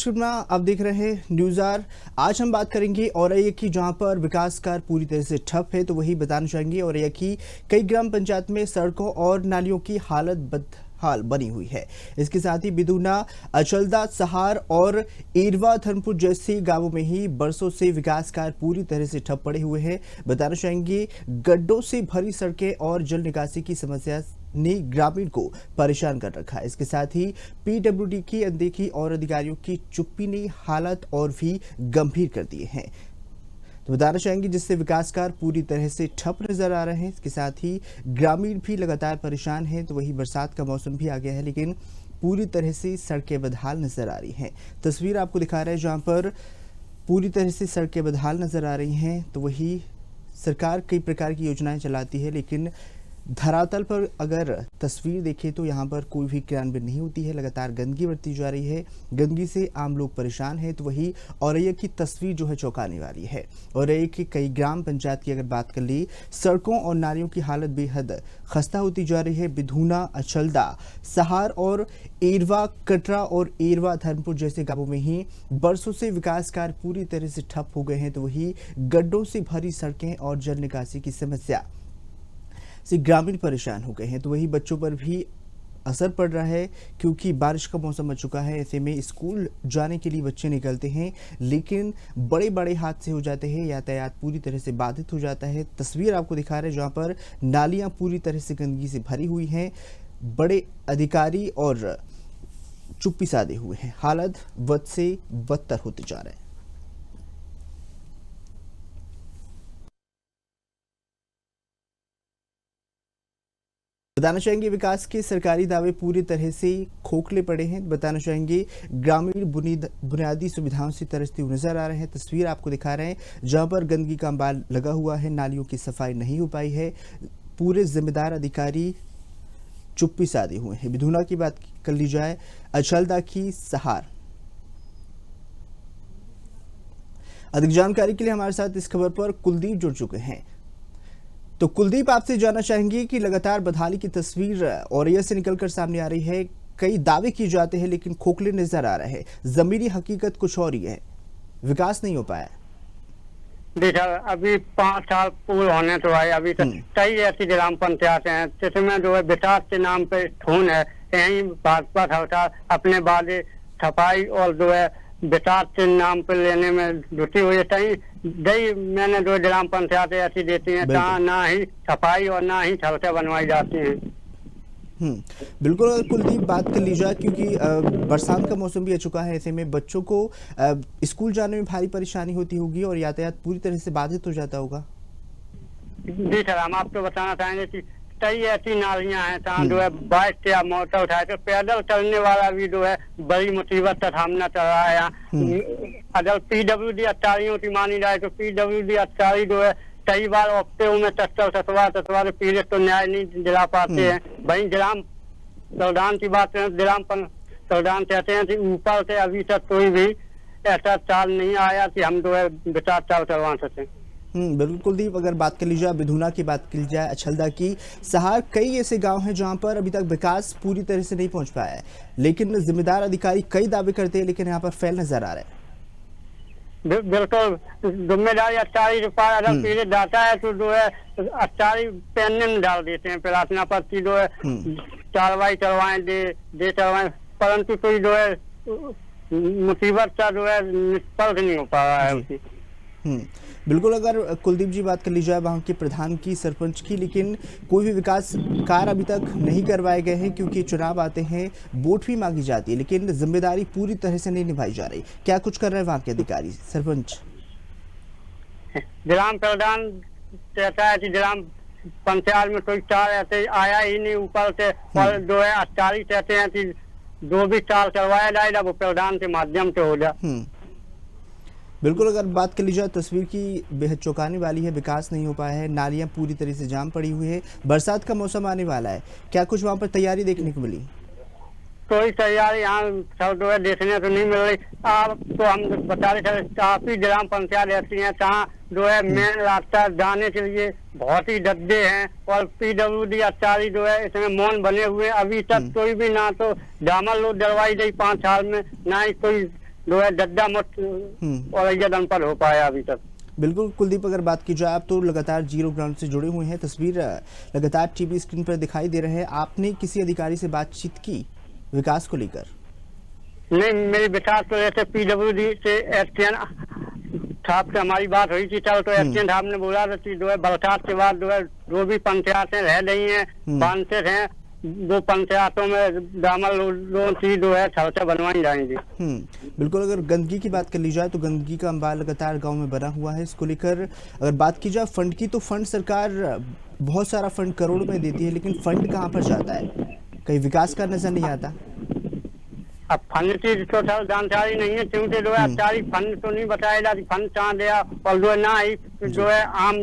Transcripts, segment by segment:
शुभना, आप देख रहे हैं न्यूज़ आर। आज हम बात करेंगे औरैया की, जहां पर विकास कार्य पूरी तरह से ठप है, तो वही बताना चाहेंगे। औरैया की कई ग्राम पंचायत में सड़कों और नालियों की हालत बदहाल बनी हुई है। इसके साथ ही बिदुना, अचलदा, सहार और एरवा धर्मपुर जैसे गांवों में ही बरसों से विकास कार्य पूरी तरह से ठप पड़े हुए हैं। बताना चाहेंगे, गड्ढों से भरी सड़कें और जल निकासी की समस्या ने ग्रामीण को परेशान कर रखा है। इसके साथ ही पीडब्ल्यूडी की अनदेखी और अधिकारियों की चुप्पी ने हालात और भी गंभीर कर दिए हैं। तो बताना चाहेंगे, जिससे विकास कार्य पूरी तरह से ठप नजर आ रहे हैं। इसके साथ ही ग्रामीण भी लगातार परेशान हैं। तो वही बरसात का मौसम भी आ गया है, लेकिन पूरी तरह से सड़कें बदहाल नजर आ रही हैं। तस्वीर आपको दिखा रहे हैं जहां पर पूरी तरह से सड़कें बदहाल नजर आ रही हैं। तो वही सरकार कई प्रकार की योजनाएं चलाती है, लेकिन धरातल पर अगर तस्वीर देखें तो यहाँ पर कोई भी क्रियान्वयन नहीं होती है। लगातार गंदगी बढ़ती जा रही है, गंदगी से आम लोग परेशान हैं। तो वही औरैया की तस्वीर जो है चौंकाने वाली है। औरैया की कई ग्राम पंचायत की अगर बात कर ली, सड़कों और नालियों की हालत बेहद खस्ता होती जा रही है। बिधूना, अचलदा, सहार और एरवा, कटरा और एरवा धर्मपुर जैसे गांवों में ही बरसों से विकास कार्य पूरी तरह से ठप हो गए हैं। तो वही गड्ढों से भरी सड़कें और जल निकासी की समस्या से ग्रामीण परेशान हो गए हैं। तो वही बच्चों पर भी असर पड़ रहा है, क्योंकि बारिश का मौसम आ चुका है। ऐसे में स्कूल जाने के लिए बच्चे निकलते हैं, लेकिन बड़े बड़े हादसे हो जाते हैं, यातायात पूरी तरह से बाधित हो जाता है। तस्वीर आपको दिखा रहे हैं जहां पर नालियां पूरी तरह से गंदगी से भरी हुई हैं। बड़े अधिकारी और चुप्पी साधे हुए हैं। हालत बद से बदतर होते जा रहे हैं। बताना चाहेंगे, विकास के सरकारी दावे पूरी तरह से खोखले पड़े हैं। बताना चाहेंगे, ग्रामीण बुनियादी सुविधाओं से तरसते हुए नजर आ रहे हैं। तस्वीर आपको दिखा रहे हैं जहां पर गंदगी का अंबार लगा हुआ है, नालियों की सफाई नहीं हो पाई है, पूरे जिम्मेदार अधिकारी चुप्पी साधे हुए हैं। बिधुना की बात कर ली जाए, अचलदा की, सहार। अधिक जानकारी के लिए हमारे साथ इस खबर पर कुलदीप जुड़ चुके हैं। तो कुलदीप, आपसे जानना चाहेंगे कि लगातार बदहाली की तस्वीर औरैया से निकलकर सामने आ रही है। कई दावे किए जाते हैं, लेकिन खोखले नजर आ रहे हैं। जमीनी हकीकत कुछ और ही है, विकास नहीं हो पाया। देखा, अभी 5 साल पूरे होने तो आए, अभी तक कई ऐसी ग्राम पंचायत हैं जिसमें जो है विकास के नाम पे खून है। यही भाजपा सरकार अपने वादे सफाई और जो है विकास के नाम पे लेने में जुटी हुई है। कई मैंने जो ग्राम पंचायत ऐसी देती हैं जहाँ ना ही सफाई और ना ही सड़कें बनवाई जाती हैं। बिल्कुल। अगर कुलदीप बात कर ली जाए, क्योंकि बरसात का मौसम भी आ चुका है, ऐसे में बच्चों को स्कूल जाने में भारी परेशानी होती होगी और यातायात पूरी तरह से बाधित हो जाता होगा। जी सर, हम आपको बताना चाहेंगे कि कई ऐसी नालियां हैं जहाँ जो है बाइक या मोटर उठाए तो पैदल चलने वाला भी जो है बड़ी मुसीबत का सामना कर रहा है यहाँ। अगर पीडब्ल्यूडी अधिकारियों की मानी जाए तो पीडब्ल्यूडी अधिकारी जो है कई बार हफ्ते में तत्वार पीड़ित तो न्याय नहीं दिला पाते हैं। वहीं ग्राम प्रधान की बात करें, ग्राम प्रधान कहते हैं कि ऊपर से अभी तक कोई भी ऐसा चाल नहीं आया कि हम जो है विकास चाल करवा सकें। बिल्कुल कुलदीप, अगर बात कर ली जाए, बिधुना की बात की जाए, अचलदा की, सहार, कई ऐसे गांव हैं जहां पर अभी तक विकास पूरी तरह से नहीं पहुंच पाया है, लेकिन जिम्मेदार अधिकारी कई दावे करते हैं, लेकिन यहाँ पर फेल नजर आ रहा है। बिल्कुल, जिम्मेदारी अधिकारी के पास अगर पीड़ित जाता है तो जो है अधिकारी पेन में डाल देते हैं, प्रार्थना पत्र जो है कार्रवाई करवाएं दे करवाएं, परंतु कोई जो है मुसीबत का जो है निष्फल नहीं हो पा रहा है उसकी। बिल्कुल। अगर कुलदीप जी बात कर ली जाए वहाँ के प्रधान की, सरपंच की, लेकिन कोई भी विकास कार्य अभी तक नहीं करवाए गए हैं, क्योंकि चुनाव आते हैं, वोट भी मांगी जाती है, लेकिन जिम्मेदारी पूरी तरह से नहीं निभाई जा रही। क्या कुछ कर रहे हैं वहाँ के अधिकारी, सरपंच? ग्राम प्रधान कहता है कि ग्राम पंचायत में कोई चाल ऐसे आया ही नहीं ऊपर से, और जो है अधिकारी कहते हैं कि जो भी चाल करवाया जाएगा वो प्रधान के माध्यम से हो जाए। बिल्कुल। अगर बात कर ली जाए, तस्वीर की बेहद चौंकाने वाली है। विकास नहीं हो पाया है, नालियां पूरी तरह से जाम पड़ी हुई है। बरसात का मौसम आने वाला है, क्या कुछ वहां पर तैयारी देखने को मिली? कोई तैयारी यहाँ सब जो है देखने को नहीं मिल रही। आप तो हम बता रहे थे, काफी ग्राम पंचायत ऐसी हैं जहाँ जो है मेन रास्ता जाने के लिए बहुत ही गड्ढे हैं, और पीडब्ल्यूडी अधिकारी जो है इसमें मौन बने हुए। अभी तक कोई भी ना तो डामर लोड डलवाई गई 5 साल में, ना ही कोई जो है दद्दा मुक्त औरैया जनपद हो पाया अभी तक। बिल्कुल कुलदीप, अगर बात की जाए, आप तो लगातार जीरो ग्राउंड से जुड़े हुए हैं, तस्वीर लगातार टीवी स्क्रीन पर दिखाई दे रहे हैं। आपने किसी अधिकारी से बातचीत की विकास को लेकर? नहीं, मेरी विकास को जैसे PWD से एसटीएन साहब से हमारी बात हुई थी तब, तो एसटीएन साहब ने बोला था कि जो है बरसात के बाद जो है जो भी पंचायतें रह रही हैं बांधते हैं, दो पंचायतों में डामर रोड की जो है सड़कें बनवाई जाएंगी। बिल्कुल, अगर गंदगी की बात कर ली जाए तो गंदगी का अंबार लगातार गांव में बना हुआ है। इसको लेकर अगर बात की जाए फंड की, तो फंड सरकार बहुत सारा फंड करोड़ों में देती है, लेकिन फंड कहाँ पर जाता है? कहीं विकास का नजर नहीं आता। अब फंड की तो सर जानकारी नहीं है, क्योंकि जो है अच्छारी फंड तो नहीं बताया जाती फंड कहाँ दिया, और जो है ना ही जो है आम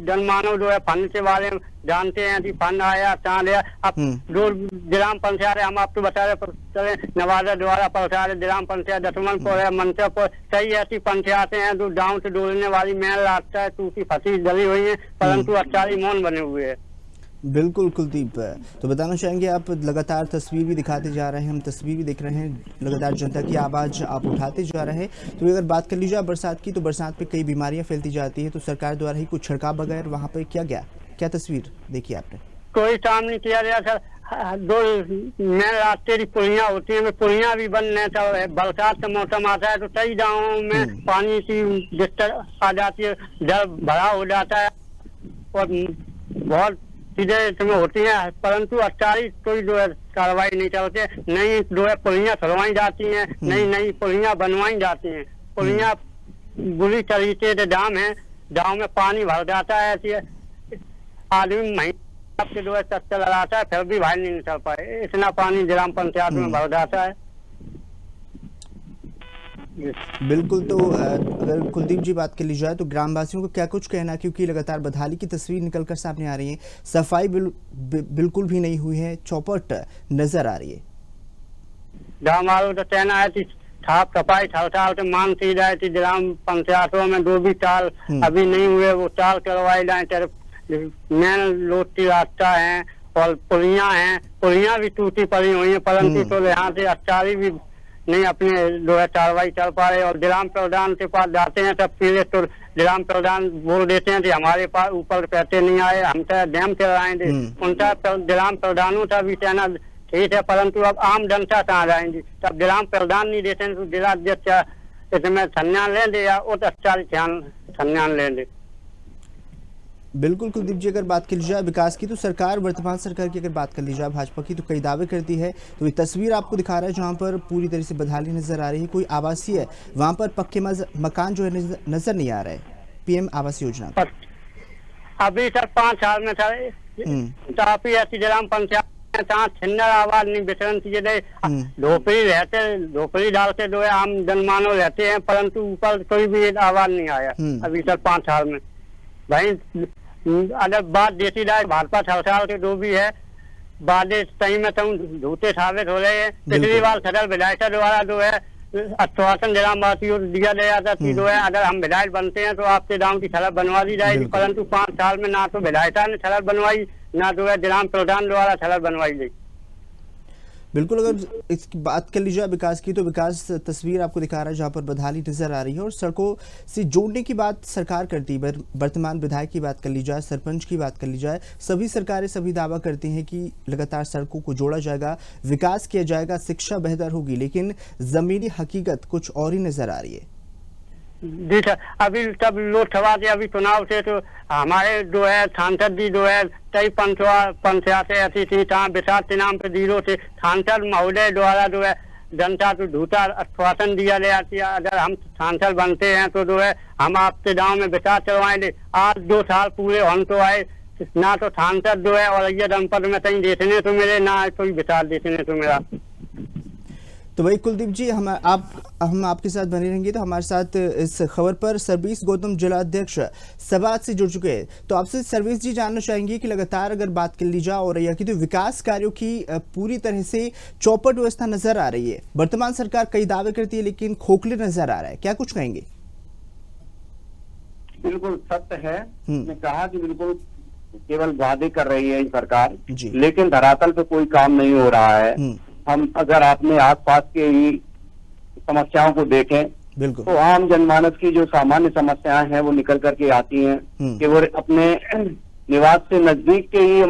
जनमानव जो है फंड के बारे में जानते हैं कि फंड आया कहाँ दिया। अब जो ग्राम पंचायत हम आपको बता रहे नवादा द्वारा प्रसार ग्राम पंचायत दशमनपुर है, मंचापुर, कई ऐसी पंचायतें हैं जो गाँव से जोड़ने वाली मेन रास्ता है, टूटी फंसी डली हुई है, परंतु अच्छारी मौन बने हुए है। बिल्कुल कुलदीप, तो बताना चाहेंगे, आप लगातार तस्वीर भी दिखाते जा रहे हैं, हम तस्वीर भी देख रहे हैं, लगातार जनता की आवाज़ आप उठाते जा रहे हैं। तो अगर बात कर ली जाए बरसात की, तो बरसात पे कई बीमारियां फैलती जाती है, तो सरकार द्वारा ही कुछ छिड़काव बगैर वहाँ पर किया गया, क्या तस्वीर देखी आपने? कोई काम नहीं किया गया सर। दो मेन रास्ते की पुलियाँ होती है, पुलियाँ भी बन रहे थे। बरसात का मौसम आता है तो कई गाँवों में पानी की दिक्कत आ जाती है, जल भरा हो जाता है और बहुत चीजें इसमें होती हैं, परंतु अच्छाई कोई जो है कार्रवाई नहीं चलती। नई जो है पुलियाँ खुलवाई जाती हैं, नई पुलियाँ बनवाई जाती हैं। पुलियाँ बुरी तरीके से जाम है, गाँव में पानी भर जाता है, आदमी महीना के जो है चक्कर लगाता है, फिर भी बाहर नहीं निकल पाए, इतना पानी ग्राम पंचायत में भर जाता है। बिल्कुल, तो अगर कुलदीप जी बात कर ली जाए तो ग्रामवासियों को क्या कुछ कहना, क्योंकि लगातार बदहाली की तस्वीर निकलकर सामने आ रही है, सफाई बिल्कुल भी नहीं हुई है, चौपट नजर आ रही है। गाँव वालों का कहना है कि साफ सफाई साल से मांग की जाए कि ग्राम पंचायतों में जो भी चाल अभी नहीं हुए वो चाल करवाए जाए। मेन रोड की रास्ता है और पुलियाँ हैं, पुलियाँ भी टूटी पड़ी हुई है, परंतु तो यहाँ से अच्छारी भी नहीं अपने जो है कार्रवाई कर पा रहे। और ग्राम प्रधान के पास जाते हैं तब फिर तो ग्राम प्रधान बोल देते हैं कि हमारे पास ऊपर पैसे नहीं आए, हम तो डैम चलाएंगे। उनका ग्राम प्रधानों का भी कहना ठीक है, परंतु अब आम जनता कहाँ जाएंगी? तब ग्राम प्रधान नहीं देते हैं तो जिला अध्यक्ष इसमें संज्ञान ले दे या उस अच्छा संज्ञान ले दे। बिल्कुल कुलदीप जी, अगर बात की जाए विकास की, तो सरकार, वर्तमान सरकार की अगर बात कर ली जाए भाजपा की, तो कई दावे करती है। तो ये तस्वीर आपको दिखा रहा है जहाँ पर पूरी तरह से बदहाली नजर आ रही है, कोई आवासीय वहाँ पर पक्के मकान जो है नजर नहीं आ रहा है। PM आवास योजना अभी तक 5 साल में था, काफी ऐसी ग्राम पंचायत छिन्नर आवाज नहीं वितरण किए गए। झोपड़ी डालते जो है आम जनमानव रहते हैं, परंतु ऊपर कोई भी आवाज नहीं आया अभी तक 5 साल में। भाई अगर बात देती जाए भाजपा सरकार के जो भी है, बातें सही में तुम झूठे साबित हो रहे हैं। पिछली बार सदर विधायक द्वारा जो है आश्वासन ग्रामवासियों को दिया गया था कि जो है अगर हम विधायक बनते हैं तो आपके गाँव की सड़क बनवा दी जाएगी, परंतु 5 साल में ना तो विधायिका ने सड़क बनवाई, ना जो है ग्राम प्रधान द्वारा सड़क बनवाई गई। बिल्कुल, अगर इसकी बात कर ली जाए विकास की, तो विकास तस्वीर आपको दिखा रहा है जहाँ पर बदहाली नजर आ रही है और सड़कों से जोड़ने की बात सरकार करती है। वर्तमान विधायक की बात कर ली जाए, सरपंच की बात कर ली जाए, सभी सरकारें सभी दावा करती हैं कि लगातार सड़कों को जोड़ा जाएगा, विकास किया जाएगा, शिक्षा बेहतर होगी, लेकिन जमीनी हकीकत कुछ और ही नजर आ रही है। जी सर, अभी तब लोकसभा के अभी चुनाव से तो हमारे जो है सांसद भी जो है कई पंचायतें ऐसी थी जहाँ विकास के नाम पे जीरो थे। सांसद महोदय द्वारा जो है जनता को झूठा आश्वासन दिया गया कि अगर हम सांसद बनते हैं तो जो है हम आपके गाँव में विकास करवाएंगे। आज 2 साल पूरे होने तो आए, ना तो सांसद जो है और ये जनपद में कहीं देखने तो मिले, ना कोई विकास देखने तो मिला। तो भाई कुलदीप जी, हम आपके साथ बने रहेंगे। तो हमारे साथ इस खबर पर सर्विस गौतम जिला अध्यक्ष सवाद से जुड़ चुके हैं। तो आपसे सर्विस जी जानना चाहेंगे कि लगातार अगर बात कर ली जाए और की तो विकास कार्यों की पूरी तरह से चौपट व्यवस्था नजर आ रही है। वर्तमान सरकार कई दावे करती है लेकिन खोखले नजर आ रहा है, क्या कुछ कहेंगे? बिल्कुल सत्य है, मैंने कहा कि बिल्कुल केवल वादे कर रही है सरकार, लेकिन धरातल पे कोई काम नहीं हो रहा है। हम अगर अपने आसपास के ही समस्याओं को देखें बिल्कुल। तो आम जनमानस की जो सामान्य समस्याएं हैं वो निकल करके आती हैं कि वो अपने निवास से नजदीक के ही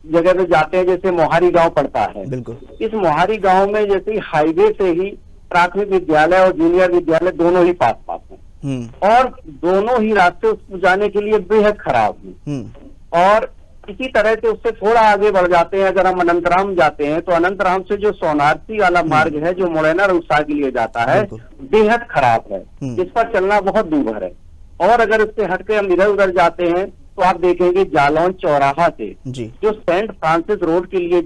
जगह पे जाते हैं, जैसे मोहारी गांव पड़ता है। बिल्कुल। इस मोहारी गांव में जैसे हाईवे से ही प्राथमिक विद्यालय और जूनियर विद्यालय दोनों ही पास पास हैं और दोनों ही रास्ते उसको जाने के लिए बेहद खराब हैं। और इसी तरह से उससे थोड़ा आगे बढ़ जाते हैं, अगर हम अनंतराम जाते हैं तो अनंतराम से जो सोनारसी वाला मार्ग है जो मुरैना रुसा के लिए जाता है बेहद खराब है, इस पर चलना बहुत दूभर है। और अगर इससे हटके हम इधर उधर जाते हैं तो आप देखेंगे जालौन चौराहा से जो सेंट फ्रांसिस रोड के लिए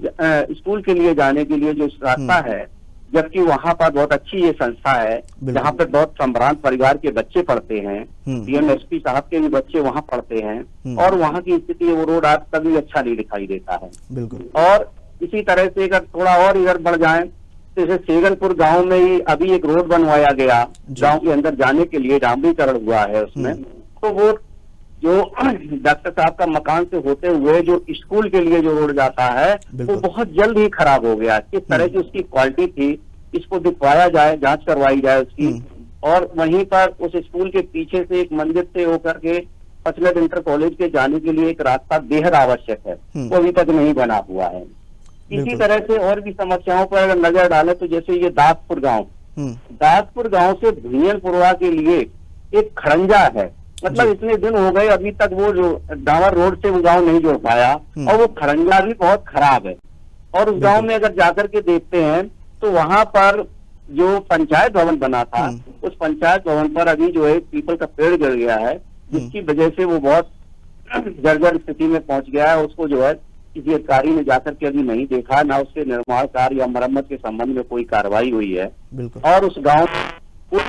स्कूल के लिए जाने के लिए जो रास्ता है, जबकि वहाँ पर बहुत अच्छी ये संस्था है जहाँ पर बहुत संभ्रांत परिवार के बच्चे पढ़ते हैं, DMSP साहब के भी बच्चे वहाँ पढ़ते हैं और वहाँ की स्थिति वो रोड आज तक भी अच्छा नहीं दिखाई देता है। बिल्कुल। और इसी तरह से अगर थोड़ा और इधर बढ़ जाएं तो जैसे सेगलपुर गांव में ही अभी एक रोड बनवाया गया, गांव के अंदर जाने के लिए डामरीकरण हुआ है उसमें, तो वो जो डॉक्टर साहब का मकान से होते हुए जो स्कूल के लिए जो रोड जाता है वो बहुत जल्द ही खराब हो गया। किस तरह की उसकी क्वालिटी थी इसको दिखवाया जाए, जांच करवाई जाए उसकी। और वहीं पर उस स्कूल के पीछे से एक मंदिर से होकर के पचलड़ इंटर कॉलेज के जाने के लिए एक रास्ता बेहद आवश्यक है, वो अभी तक नहीं बना हुआ है। इसी तरह से और भी समस्याओं पर अगर नजर डालें तो जैसे ये दासपुर गांव से भुनियनपुरवा के लिए एक खड़ंजा है, मतलब इतने दिन हो गए अभी तक वो जो डावर रोड से वो गांव नहीं जोड़ पाया और वो खड़ंजा भी बहुत खराब है। और उस गांव में अगर जाकर के देखते हैं तो वहां पर जो पंचायत भवन बना था उस पंचायत भवन पर अभी जो है पीपल का पेड़ गिर गया है, जिसकी वजह से वो बहुत जर्जर स्थिति में पहुंच गया है। उसको जो है किसी अधिकारी ने जाकर के अभी नहीं देखा, ना उसके निर्माण कार्य या मरम्मत के संबंध में कोई कार्रवाई हुई है और उस गांव भी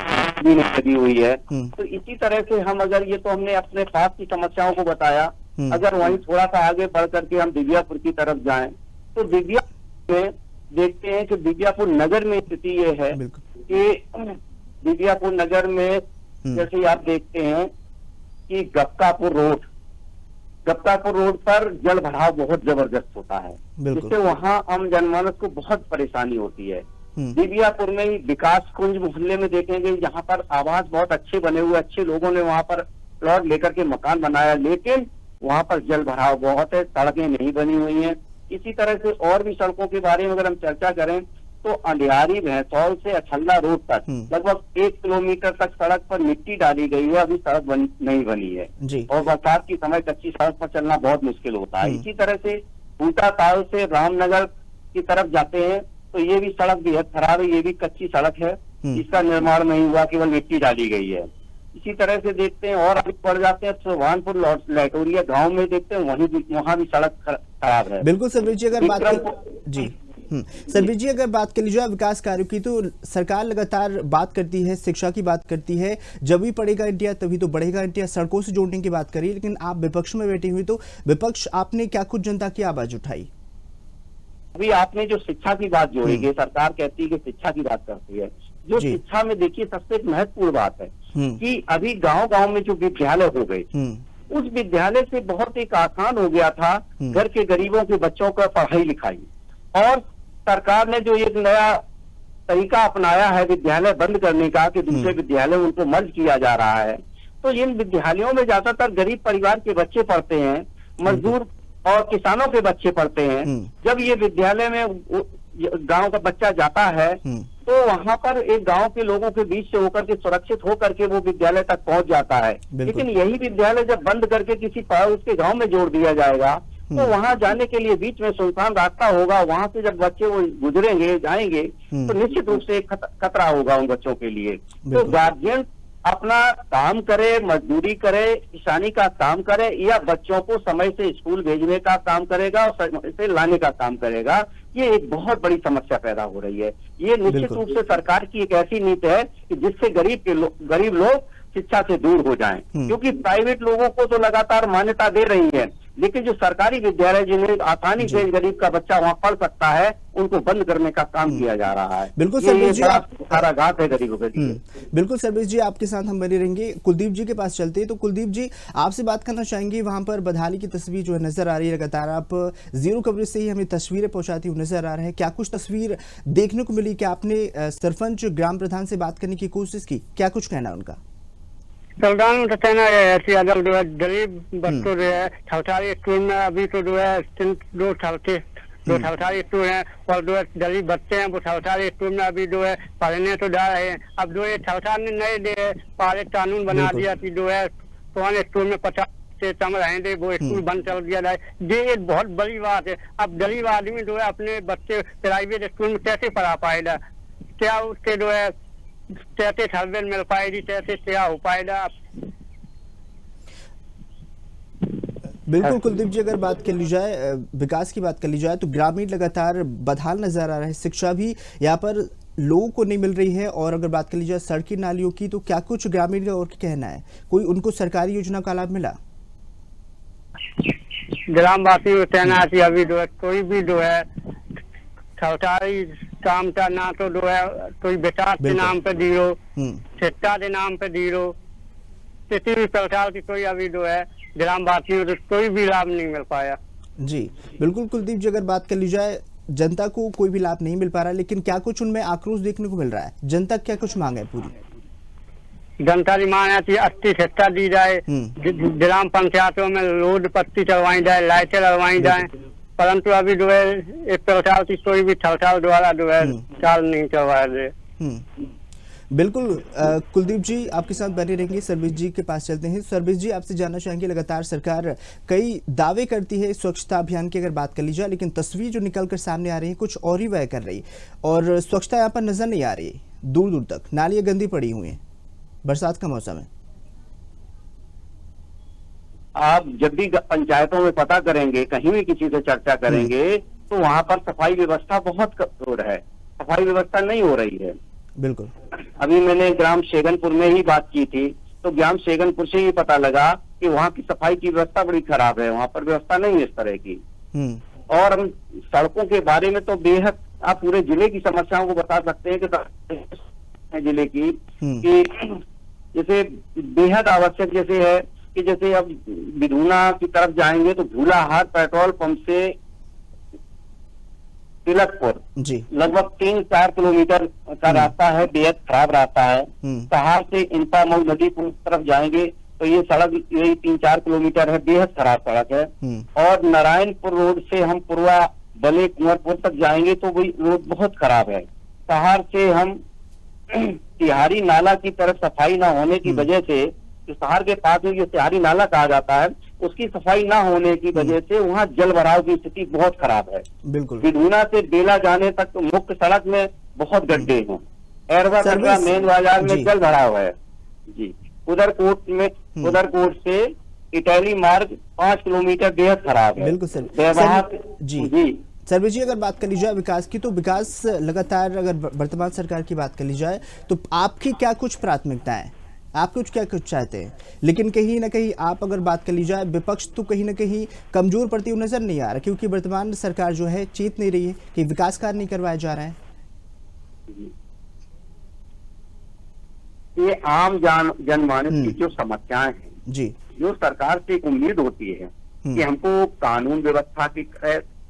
नहीं लगी हुई है। तो इसी तरह से हम अगर ये तो हमने अपने पास की समस्याओं को बताया, अगर वहीं थोड़ा सा आगे बढ़ करके हम दिव्यापुर की तरफ जाएं तो दिव्यापुर में देखते हैं कि दिव्यापुर नगर में स्थिति ये है कि दिव्यापुर नगर में जैसे आप देखते हैं कि गपकापुर रोड पर जल भराव बहुत जबरदस्त होता है, जिससे वहाँ आम जनमानस को बहुत परेशानी होती है। दिव्यापुर में ही विकास कुंज मोहल्ले में देखेंगे जहाँ पर आवास बहुत अच्छे बने हुए, अच्छे लोगों ने वहाँ पर प्लॉट लेकर के मकान बनाया, लेकिन वहाँ पर जल भराव बहुत है, सड़कें नहीं बनी हुई हैं। इसी तरह से और भी सड़कों के बारे में अगर हम चर्चा करें तो अंधियारी भैंसौल से अछल्ला रोड तक लगभग 1 किलोमीटर तक सड़क पर मिट्टी डाली गई है, अभी सड़क नहीं बनी है और बरसात की समय कच्ची सड़क पर चलना बहुत मुश्किल होता है। इसी तरह से बूटा ताल से रामनगर की तरफ जाते हैं तो ये भी सड़क बेहद खराब है, ये भी कच्ची सड़क है, इसका निर्माण नहीं हुआ, केवल मिट्टी डाली गई है। इसी तरह से देखते हैं और आगे बढ़ जाते हैं सोभानपुर लैटोरिया गांव में देखते हैं वहाँ भी सड़क खराब है। बिल्कुल सरवीर जी, अगर बात कर लीजिए विकास कार्यों की, तो सरकार लगातार बात करती है, शिक्षा की बात करती है, जब भी पढ़ेगा इंडिया तभी तो बढ़ेगा इंडिया, सड़कों से जोड़ने की बात करी, लेकिन आप विपक्ष में बैठी हुई, तो विपक्ष आपने क्या कुछ जनता की आवाज उठाई? अभी आपने जो शिक्षा की बात जोड़ी है, सरकार कहती है कि शिक्षा की बात करती है, जो शिक्षा में देखिए सबसे महत्वपूर्ण बात है कि अभी गांव में जो विद्यालय हो गए, उस विद्यालय से बहुत एक आसान हो गया था घर के गरीबों के बच्चों का पढ़ाई लिखाई। और सरकार ने जो एक नया तरीका अपनाया है विद्यालय बंद करने का कि दूसरे विद्यालय उनको मर्ज किया जा रहा है, तो इन विद्यालयों में ज्यादातर गरीब परिवार के बच्चे पढ़ते हैं, मजदूर और किसानों के बच्चे पढ़ते हैं। जब ये विद्यालय में गांव का बच्चा जाता है तो वहां पर एक गांव के लोगों के बीच से होकर के सुरक्षित होकर के वो विद्यालय तक पहुंच जाता है। लेकिन यही विद्यालय जब बंद करके किसी उसके गांव में जोड़ दिया जाएगा तो वहां जाने के लिए बीच में सुनसान रास्ता होगा, वहां से जब बच्चे वो गुजरेंगे जाएंगे तो निश्चित रूप से एक खतरा होगा उन बच्चों के लिए। तो गार्जियन अपना काम करे, मजदूरी करे, किसानी का काम करे या बच्चों को समय से स्कूल भेजने का काम करेगा और समय से लाने का काम करेगा, ये एक बहुत बड़ी समस्या पैदा हो रही है। ये निश्चित रूप से सरकार की एक ऐसी नीति है कि जिससे गरीब लोग शिक्षा से दूर हो जाएं, क्योंकि प्राइवेट लोगों को तो लगातार मान्यता दे रही है, लेकिन जो सरकारी विद्यालय जिन्हें आसानी से गरीब का बच्चा वहां पढ़ सकता है, उनको बंद करने का काम किया जा रहा है। बिल्कुल ये सरबीर जी, सारा घात है गरीबों के लिए। बिल्कुल सरबीर जी, आपके साथ हम बने रहेंगे। कुलदीप जी के पास चलते हैं। तो कुलदीप जी, आपसे बात करना चाहेंगे, वहां पर बदहाली की तस्वीर जो है नजर आ रही है, लगातार आप जीरो कवरेज से ही हमें तस्वीरें पहुंचाती हुई नजर आ रहे हैं। क्या कुछ तस्वीर देखने को मिली? क्या आपने सरपंच ग्राम प्रधान से बात करने की कोशिश की? क्या कुछ कहना उनका? सरदार तो कहना है ऐसी अदल जो है गरीब बच्चों जो है सरकारी स्कूल में अभी तो जो है दो सरकारी स्कूल हैं, और जो है गरीब बच्चे हैं वो सरकारी स्कूल में अभी जो है पढ़ने तो जा रहे हैं। अब जो है सरकार ने नए पारे कानून बना दिया कि जो है पुराने स्कूल में 50 से कम रहेंगे, वो स्कूल बंद कर दिया जाए। ये एक बहुत बड़ी बात है। अब गरीब आदमी जो है अपने बच्चे प्राइवेट स्कूल में कैसे पढ़ा पाएगा? क्या उसके जो है कैसे सर्वे मिल पाएगी, कैसे क्या हो पाएगा? बिल्कुल कुलदीप जी, अगर बात कर ली जाए, विकास की बात कर ली जाए, तो ग्रामीण लगातार बदहाल नजर आ रहा है। शिक्षा भी यहाँ पर लोगों को नहीं मिल रही है। और अगर बात कर ली जाए सड़की नालियों की, तो क्या कुछ ग्रामीण का और कहना है? कोई उनको सरकारी योजना का लाभ मिला? ग्रामवासियों का कहना है कि अभी जो है कोई भी जो है सरकारी काम का ना तो जो है कोई विकास के नाम पे जीरो, शिक्षा के नाम पे जीरो, किसी भी प्रकार की कोई अभी जो है ग्रामवासियों को कोई भी लाभ नहीं मिल पाया। जी बिल्कुल कुलदीप जी, अगर बात कर ली जाए, जनता को कोई भी लाभ नहीं मिल पा रहा, लेकिन क्या कुछ उनमें आक्रोश देखने को मिल रहा है? जनता क्या कुछ मांग है? पूरी जनता की मांग है कि अच्छी शिक्षा दी जाए, ग्राम पंचायतों में रोड पट्टी चलवाई जाए, लाइटें लगवाई जाए, परंतु अभी जो है एक प्रकार की कोई भी सरकार द्वारा जो है चाल नहीं करवाया जाए। बिल्कुल कुलदीप जी, आपके साथ बने रहेंगे। सरबीर जी के पास चलते हैं। सरबीर जी, आपसे जानना चाहेंगे, लगातार सरकार कई दावे करती है स्वच्छता अभियान की अगर बात कर ली जाए, लेकिन तस्वीर जो निकल कर सामने आ रही है कुछ और ही वह कर रही, और स्वच्छता यहाँ पर नजर नहीं आ रही दूर दूर तक। नालियां गंदी पड़ी हुई हैं, बरसात का मौसम है। आप जब भी पंचायतों में पता करेंगे, कहीं भी किसी से चर्चा करेंगे, तो वहां पर सफाई व्यवस्था बहुत कमजोर है, सफाई व्यवस्था नहीं हो रही है। बिल्कुल, अभी मैंने ग्राम शेगनपुर में ही बात की थी, तो ग्राम शेगनपुर से ही पता लगा कि वहाँ की सफाई की व्यवस्था बड़ी खराब है, वहाँ पर व्यवस्था नहीं है इस तरह की। और हम सड़कों के बारे में तो बेहद, आप पूरे जिले की समस्याओं को बता सकते हैं कि जिले की कि जैसे बेहद आवश्यक जैसे है कि जैसे अब बिधूना की तरफ जाएंगे तो झूलाहाट पेट्रोल पंप से तिलकपुर लगभग 3-4 किलोमीटर का रास्ता है, बेहद खराब रास्ता है। सहार से इंपा मऊ नदीपुर तरफ जाएंगे तो ये सड़क यही 3-4 किलोमीटर है, बेहद खराब सड़क है। और नारायणपुर रोड से हम पूर्वा बले कुंवरपुर तक जाएंगे तो वही रोड बहुत खराब है। सहार से हम तिहारी नाला की तरफ सफाई न होने की वजह से, जो सहार के पास में जो तिहारी नाला कहा जाता है, उसकी सफाई ना होने की वजह से वहाँ जल भराव की स्थिति बहुत खराब है। बिल्कुल, बिधूना से बेला जाने तक तो मुख्य सड़क में बहुत गड्ढे हैं। एरवा कटरा मेन बाजार में जल भराव है जी। उधर कोट से इटैली मार्ग 5 किलोमीटर बेहद खराब है। बिल्कुल सर जी। सरबीर जी, अगर बात कर ली जाए विकास की, तो विकास लगातार, अगर वर्तमान सरकार की बात कर ली जाए, तो आपकी क्या कुछ प्राथमिकताएं, आप कुछ क्या कुछ चाहते हैं? लेकिन कहीं ना कहीं आप अगर बात कर ली जाए, विपक्ष तो कहीं ना कहीं कमजोर पड़ती हुई नजर नहीं आ रहा, क्योंकि वर्तमान सरकार जो है चेत नहीं रही है कि विकास कार्य नहीं करवाया जा रहा है। ये आम जनमानस की जो समस्याएं हैं जी, जो सरकार से उम्मीद होती है कि हमको कानून व्यवस्था की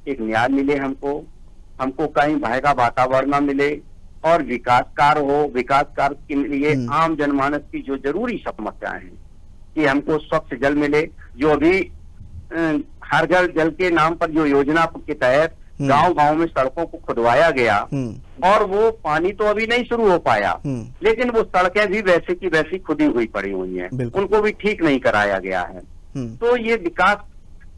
एक न्याय मिले, हमको कहीं भय का वातावरण न मिले, और विकास कार्य हो। विकास कार्य के लिए आम जनमानस की जो जरूरी समस्याएं हैं कि हमको स्वच्छ जल मिले, जो अभी हर घर जल के नाम पर जो योजना के तहत गांव-गांव में सड़कों को खुदवाया गया, और वो पानी तो अभी नहीं शुरू हो पाया, लेकिन वो सड़कें भी वैसे की वैसी खुदी हुई पड़ी हुई हैं, उनको भी ठीक नहीं कराया गया है। तो ये विकास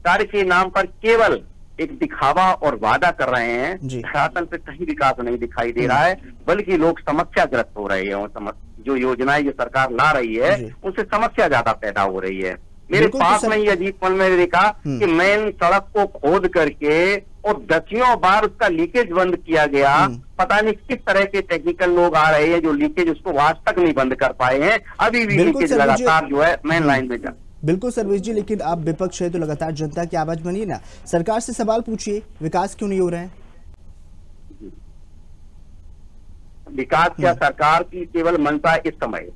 कार्य के नाम पर केवल एक दिखावा और वादा कर रहे हैं, धरातल पे कहीं विकास नहीं दिखाई दे रहा है, बल्कि लोग समस्याग्रस्त हो रहे हैं। जो योजनाएं जो सरकार ला रही है उनसे समस्या ज्यादा पैदा हो रही है। मेरे पास में ही अजीब पल में देखा कि मेन सड़क को खोद करके और दसियों बार उसका लीकेज बंद किया गया। पता नहीं किस तरह के टेक्निकल लोग आ रहे हैं जो लीकेज उसको आज तक नहीं बंद कर पाए हैं, अभी भी लीकेज लगातार जो है मेन लाइन में बिल्कुल सर्वेश जी, लेकिन आप विपक्ष है तो लगातार जनता की आवाज बनिए ना, सरकार से सवाल पूछिए, विकास क्यों नहीं हो रहे हैं? विकास क्या, सरकार की केवल मंशा इस समय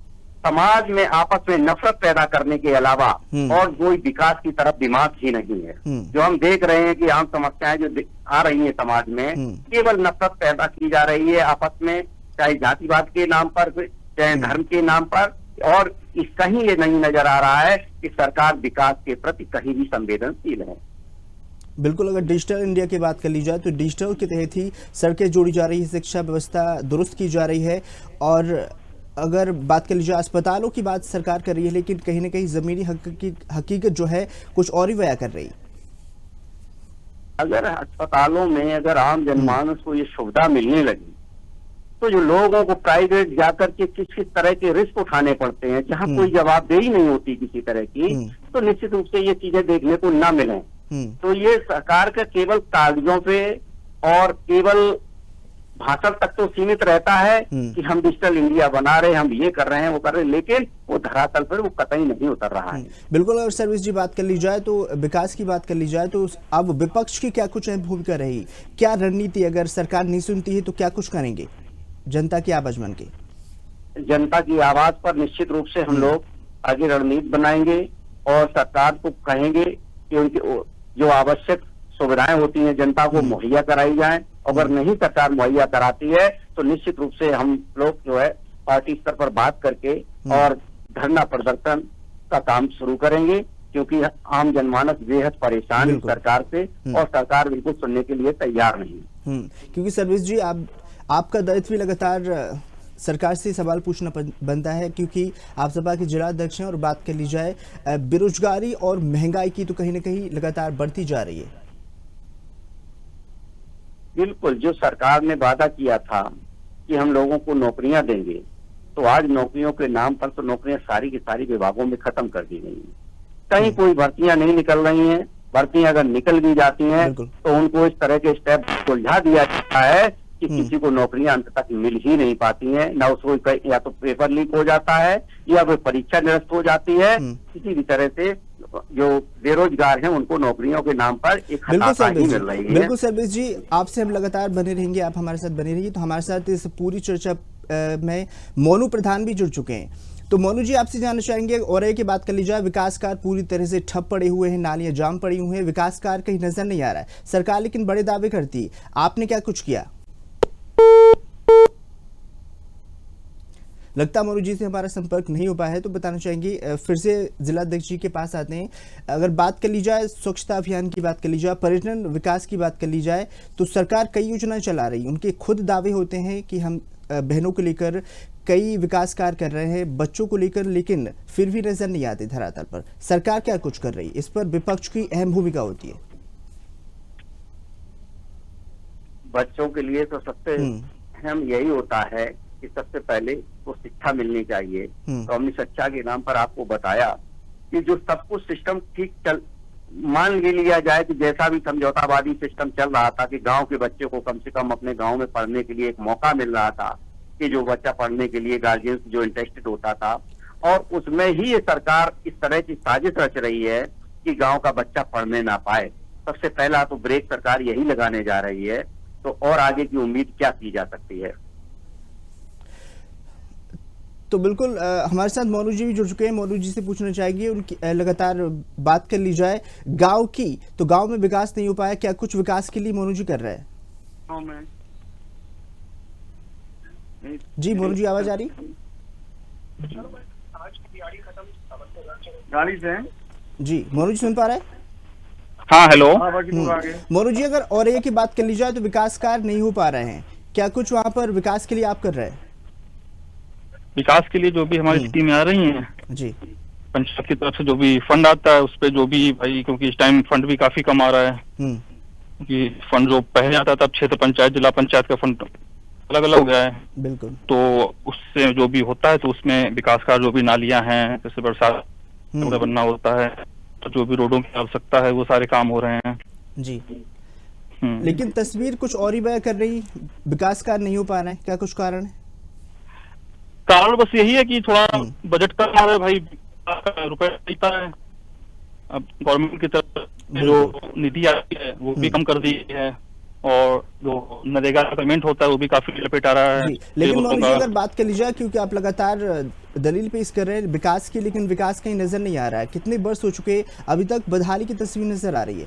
समाज में आपस में नफरत पैदा करने के अलावा और कोई विकास की तरफ दिमाग ही नहीं है। जो हम देख रहे हैं कि आम समस्याएं जो आ रही हैं समाज में, केवल नफरत पैदा की जा रही है आपस में, चाहे जातिवाद के नाम पर, चाहे धर्म के नाम पर, और इस कहीं ये नहीं नजर आ रहा है कि सरकार विकास के प्रति कहीं भी संवेदनशील है। बिल्कुल, अगर डिजिटल इंडिया की बात कर ली जाए तो डिजिटल के तहत ही सड़कें जोड़ी जा रही है, शिक्षा व्यवस्था दुरुस्त की जा रही है, और अगर बात कर ली जाए अस्पतालों की बात सरकार कर रही है, लेकिन कहीं ना कहीं जमीनी हकीकत जो है कुछ और ही बयां कर रही है। अगर अस्पतालों में अगर आम जनमानस को ये सुविधा मिलने लगी तो जो लोगों को प्राइवेट जाकर के किस किस तरह के रिस्क उठाने पड़ते हैं, जहां कोई जवाबदेही नहीं होती किसी तरह की, तो निश्चित रूप से ये चीजें देखने को न मिले। तो ये सरकार का केवल कागजों पे और केवल भाषण तक तो सीमित रहता है कि हम डिजिटल इंडिया बना रहे हैं, हम ये कर रहे हैं, वो कर रहे हैं, लेकिन वो धरातल पर वो कतई नहीं उतर रहा है। बिल्कुल, अगर सर्विस जी बात कर ली जाए तो विकास की बात कर ली जाए तो अब विपक्ष की क्या कुछ अहम भूमिका रही, क्या रणनीति, अगर सरकार नहीं सुनती है तो क्या कुछ करेंगे जनता की आवाज बन के? जनता की आवाज पर निश्चित रूप से हम लोग आगे रणनीति बनाएंगे और सरकार को कहेंगे कि उनकी जो आवश्यक सुविधाएं होती हैं जनता को मुहैया कराई जाएं। अगर नहीं सरकार मुहैया कराती है तो निश्चित रूप से हम लोग जो है पार्टी स्तर पर बात करके और धरना प्रदर्शन का काम शुरू करेंगे, क्योंकि आम जनमानस बेहद परेशान है सरकार से और सरकार बिल्कुल सुनने के लिए तैयार नहीं। क्योंकि सर्विस जी आपका दायित्व भी लगातार सरकार से सवाल पूछना बनता है, क्योंकि आप सपा के जिला अध्यक्ष हैं, और बात कर ली जाए बेरोजगारी और महंगाई की तो कहीं ना कहीं लगातार बढ़ती जा रही है। बिल्कुल, जो सरकार ने वादा किया था कि हम लोगों को नौकरियां देंगे, तो आज नौकरियों के नाम पर तो नौकरियां सारी की सारी विभागों में खत्म कर दी गई हैं। कहीं कोई भर्तियां नहीं निकल रही हैं, भर्तियां अगर निकल भी जाती हैं तो उनको इस तरह के स्टेप सुलझा दिया जाता है कि किसी को नौकरियां अंत तक मिल ही नहीं पाती हैं। न उसको या तो पेपर लीक हो जाता है या फिर परीक्षा निरस्त हो जाती है। किसी भी तरह से जो बेरोजगार हैं उनको नौकरियों के नाम पर एक हताशा ही मिल रही है। बिल्कुल सर्विस जी, आपसे हम लगातार बने रहेंगे, आप हमारे साथ बने रहिए। तो हमारे साथ इस पूरी चर्चा में मोनू प्रधान भी जुड़ चुके हैं। तो मोनू जी, आपसे जानना चाहेंगे, और की बात कर ली जाए, विकास कार्य पूरी तरह से ठप पड़े हुए हैं, नालियां जाम पड़ी हुई हैं, विकास कार्य कहीं नजर नहीं आ रहा है, सरकार लेकिन बड़े दावे करती है, आपने क्या कुछ किया? लगता मोनू जी से हमारा संपर्क नहीं हो पाया है, तो बताना चाहेंगे फिर से जिला अध्यक्ष जी के पास आते हैं। अगर बात कर ली जाए स्वच्छता अभियान की बात कर ली जाए, पर्यटन विकास की बात कर ली जाए, तो सरकार कई योजनाएं चला रही है, उनके खुद दावे होते हैं कि हम बहनों को लेकर कई विकास कार्य कर रहे हैं, बच्चों को लेकर, लेकिन फिर भी नजर नहीं आते धरातल पर। सरकार क्या कुछ कर रही है, इस पर विपक्ष की अहम भूमिका होती है। बच्चों के लिए तो सबसे अहम यही होता है कि सबसे पहले वो शिक्षा मिलनी चाहिए। तो हमने शिक्षा के नाम पर आपको बताया कि जो सब कुछ सिस्टम ठीक मान लिया जाए कि जैसा भी समझौतावादी सिस्टम चल रहा था कि गांव के बच्चे को कम से कम अपने गांव में पढ़ने के लिए एक मौका मिल रहा था, कि जो बच्चा पढ़ने के लिए गार्जियंस जो इंटरेस्टेड होता था, और उसमें ही ये सरकार इस तरह की साजिश रच रही है कि गांव का बच्चा पढ़ने ना पाए। सबसे पहला तो ब्रेक सरकार यही लगाने जा रही है, तो और आगे की उम्मीद क्या की जा सकती है। तो बिल्कुल हमारे साथ मोनू जी भी जुड़ चुके हैं, मोनू जी से पूछना चाहेंगे, उनकी लगातार बात कर ली जाए गांव की, तो गांव में विकास नहीं हो पाया, क्या कुछ विकास के लिए मोनू जी कर रहे हैं? जी मोनू जी, आवाज आ रही? गाड़ी से जी मोनू जी सुन पा रहे हैं? हाँ हेलो। मोनू जी, अगर और की बात कर ली जाए तो विकास कार्य नहीं हो पा रहे हैं, क्या कुछ वहां पर विकास के लिए आप कर रहे हैं? विकास के लिए जो भी हमारी स्कीमें आ रही हैं जी, पंचायत की तरफ से जो भी फंड आता है उस पे जो भी भाई, क्योंकि इस टाइम फंड भी काफी कम आ रहा है, क्योंकि फंड जो पहले आता था क्षेत्र पंचायत जिला पंचायत का फंड अलग अलग हो गया है। बिल्कुल, तो उससे जो भी होता है तो उसमें विकास कार्य जो भी नालियां हैं, जैसे बरसात बनना होता है, तो जो भी रोडों की आवश्यकता है वो सारे काम हो रहे हैं जी। लेकिन तस्वीर कुछ और ही बयां कर रही, विकास कार्य नहीं हो पा रहे हैं, क्या कुछ कारण है? कारण बस यही है कि थोड़ा बजट का है भाई, रुपए देता है अब गवर्नमेंट की तरफ से जो निधि आती है वो भी कम कर दी है, और जो नरेगा का पेमेंट होता है वो भी काफी लपेट आ रहा है जी, लेकिन लेबरों मोनू जी का। अगर बात कर ली जाए, क्योंकि आप लगातार दलील पेश कर रहे हैं विकास की, लेकिन विकास कहीं नजर नहीं आ रहा है। कितने वर्ष हो चुके हैं, अभी तक बदहाली की तस्वीर नजर आ रही है,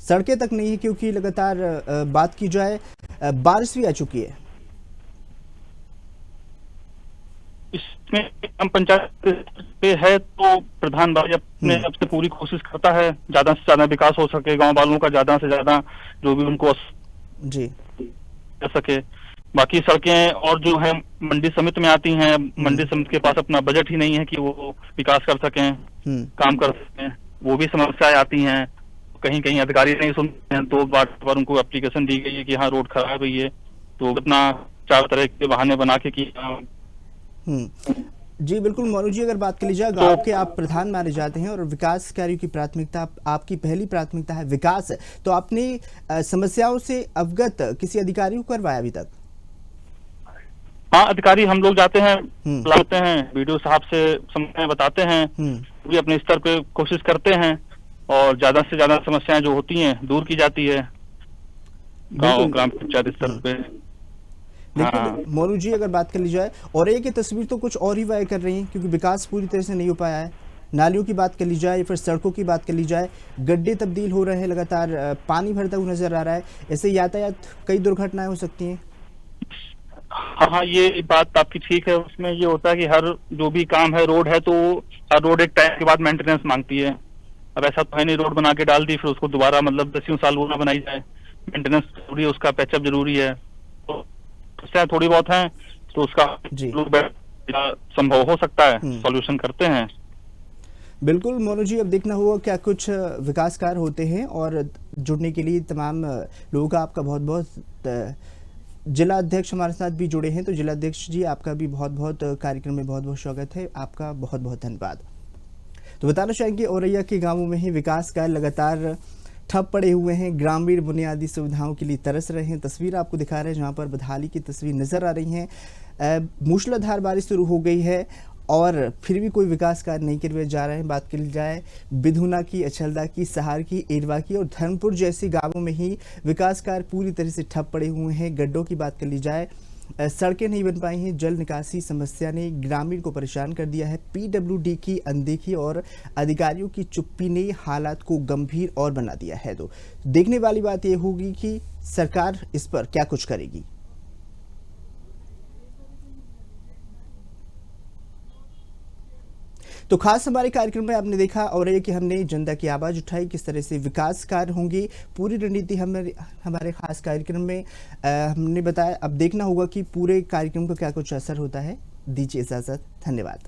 सड़कें तक नहीं है, क्योंकि लगातार बात की जाए बारिश भी आ चुकी है। इसमें ग्राम पंचायत पे है तो प्रधान भाई अपने अब से पूरी कोशिश करता है ज्यादा से ज्यादा विकास हो सके, गांव वालों का ज्यादा से ज्यादा जो भी उनको जी कर सके। बाकी सड़कें और जो है मंडी समिति में आती हैं, मंडी समिति के पास अपना बजट ही नहीं है कि वो विकास कर सकें, काम कर सकें, वो भी समस्याएं आती हैं। कहीं कहीं अधिकारी नहीं सुनते हैं, तो बार उनको एप्लीकेशन दी गई है कि हाँ रोड खराब है ये, तो अपना चार तरह के बहाने बना के किया। जी बिल्कुल मोनू जी, अगर बात कर ली जाए, गांव के आप प्रधान माने जाते हैं और विकास कार्यों की प्राथमिकता आपकी पहली प्राथमिकता है विकास, तो आपने समस्याओं से अवगत किसी अधिकारी को करवाया अभी तक? हाँ, अधिकारी हम लोग जाते हैं, बुलाते हैं, वीडियो साहब से समस्याएं बताते हैं, भी अपने स्तर पे कोशिश करते हैं और ज्यादा से ज्यादा समस्याएं जो होती हैं दूर की जाती है ग्राम पंचायत स्तर पे। लेकिन मोनू जी अगर बात कर ली जाए, और एक तस्वीर तो कुछ और ही वाय कर रही है, क्योंकि विकास पूरी तरह से नहीं हो पाया है। नालियों की बात कर ली जाए या फिर सड़कों की बात कर ली जाए, गड्ढे तब्दील हो रहे हैं, लगातार पानी भरता हुआ नजर आ रहा है। ऐसे यातायात कई दुर्घटनाएं हो सकती हैं। हाँ, ये बात आपकी ठीक है। उसमें ये होता है कि हर जो भी काम है, रोड है तो हर रोड एक टाइम के बाद मेंटेनेंस मांगती है। अब ऐसा तो है नहीं रोड बना के डाल दी फिर उसको दोबारा मतलब 10 साल वो ना बनाई जाए, मेंटेनेंस जरूरी है, उसका पैचअप जरूरी है। तो थोड़ी बहुत है तो उसका संभव हो सकता है, सॉल्यूशन करते हैं। बिल्कुल मोनू जी, अब देखना होगा क्या कुछ विकास कार्य होते हैं, और जुड़ने के लिए तमाम लोगों का आपका बहुत बहुत, जिला अध्यक्ष हमारे साथ भी जुड़े हैं, तो जिला अध्यक्ष जी आपका भी बहुत बहुत कार्यक्रम में बहुत बहुत स्वागत है, आपका बहुत बहुत धन्यवाद। तो बताना चाहेंगे औरैया के गांवों में ही विकास कार्य लगातार ठप पड़े हुए हैं, ग्रामीण बुनियादी सुविधाओं के लिए तरस रहे हैं। तस्वीर आपको दिखा रहे हैं जहां पर बदहाली की तस्वीर नज़र आ रही हैं। मूसलाधार बारिश शुरू हो गई है और फिर भी कोई विकास कार्य नहीं करवाए जा रहे हैं। बात की जाए बिधुना की, अछलदा की, सहार की, एरवा की और धर्मपुर जैसे गांवों में ही विकास कार्य पूरी तरह से ठप पड़े हुए हैं। गड्ढों की बात कर ली जाए, सड़कें नहीं बन पाई हैं, जल निकासी समस्या ने ग्रामीण को परेशान कर दिया है। पीडब्ल्यूडी की अनदेखी और अधिकारियों की चुप्पी ने हालात को गंभीर और बना दिया है। तो देखने वाली बात यह होगी कि सरकार इस पर क्या कुछ करेगी। तो खास हमारे कार्यक्रम में आपने देखा और ये कि हमने जनता की आवाज़ उठाई, किस तरह से विकास कार्य होंगे, पूरी रणनीति हमारे खास कार्यक्रम में हमने बताया। अब देखना होगा कि पूरे कार्यक्रम का क्या कुछ असर होता है। दीजिए इजाज़त, धन्यवाद।